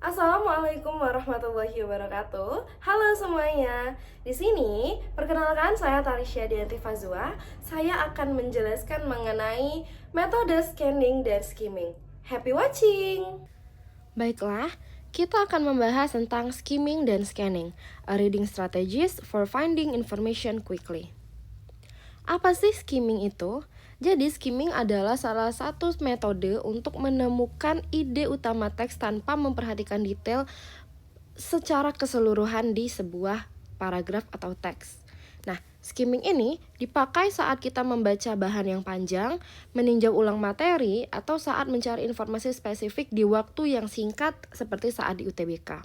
Assalamualaikum warahmatullahi wabarakatuh. Halo semuanya. Di sini, perkenalkan saya Tarisya Dianti Fazua. Saya akan menjelaskan mengenai metode scanning dan skimming. Happy watching. Baiklah, kita akan membahas tentang skimming dan scanning, a reading strategies for finding information quickly. Apa sih skimming itu? Jadi skimming adalah salah satu metode untuk menemukan ide utama teks tanpa memperhatikan detail secara keseluruhan di sebuah paragraf atau teks. Nah, skimming ini dipakai saat kita membaca bahan yang panjang, meninjau ulang materi, atau saat mencari informasi spesifik di waktu yang singkat seperti saat di UTBK.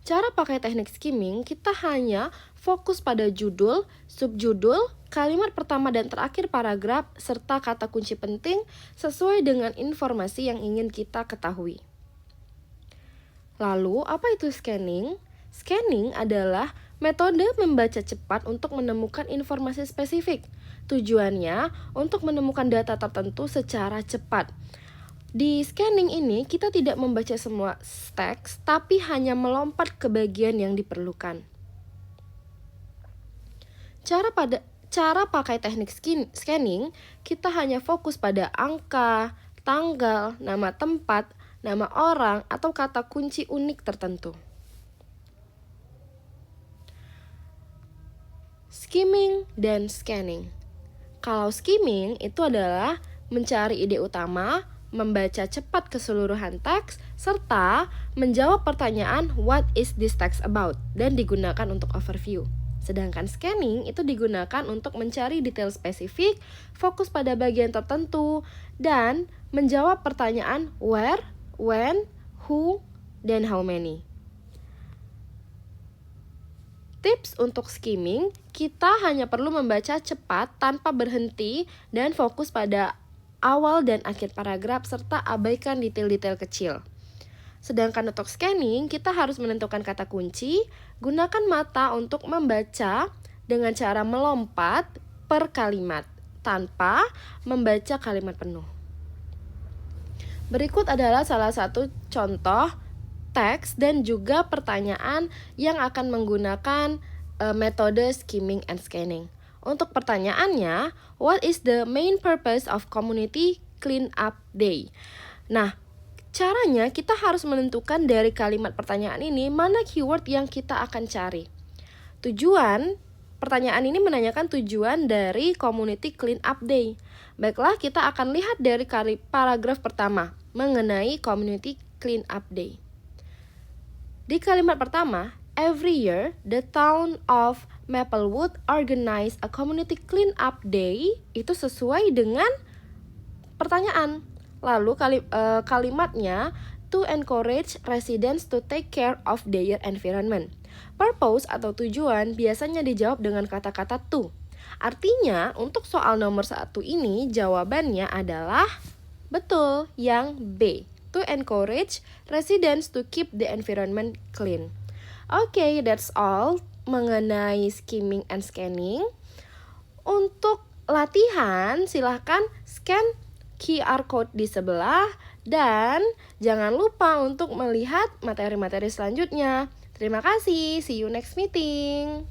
Cara pakai teknik skimming, kita hanya fokus pada judul, subjudul, kalimat pertama dan terakhir paragraf, serta kata kunci penting sesuai dengan informasi yang ingin kita ketahui. Lalu, apa itu scanning? Scanning adalah metode membaca cepat untuk menemukan informasi spesifik. Tujuannya untuk menemukan data tertentu secara cepat. Di scanning ini, kita tidak membaca semua teks, tapi hanya melompat ke bagian yang diperlukan. Cara pakai teknik scanning, kita hanya fokus pada angka, tanggal, nama tempat, nama orang, atau kata kunci unik tertentu. Skimming dan scanning. Kalau skimming itu adalah mencari ide utama, membaca cepat keseluruhan teks, serta menjawab pertanyaan what is this text about dan digunakan untuk overview. Sedangkan scanning itu digunakan untuk mencari detail spesifik, fokus pada bagian tertentu, dan menjawab pertanyaan where, when, who, dan how many. Tips untuk skimming, kita hanya perlu membaca cepat tanpa berhenti dan fokus pada awal dan akhir paragraf serta abaikan detail-detail kecil. Sedangkan untuk scanning, kita harus menentukan kata kunci, gunakan mata untuk membaca dengan cara melompat per kalimat tanpa membaca kalimat penuh. Berikut adalah salah satu contoh teks dan juga pertanyaan yang akan menggunakan metode skimming and scanning. Untuk pertanyaannya, what is the main purpose of Community Cleanup Day? Nah, caranya kita harus menentukan dari kalimat pertanyaan ini mana keyword yang kita akan cari. Pertanyaan ini menanyakan tujuan dari Community Cleanup Day. Baiklah, kita akan lihat dari paragraf pertama mengenai Community Cleanup Day. Di kalimat pertama, every year, the town of Maplewood organize a community cleanup day, itu sesuai dengan pertanyaan. Lalu kalimatnya, to encourage residents to take care of their environment. Purpose atau tujuan biasanya dijawab dengan kata-kata to. Artinya, untuk soal nomor 1 ini, jawabannya adalah betul, yang B. To encourage residents to keep the environment clean. Okay, that's all mengenai skimming and scanning. Untuk latihan, silahkan scan QR code di sebelah dan jangan lupa untuk melihat materi-materi selanjutnya. Terima kasih, see you next meeting.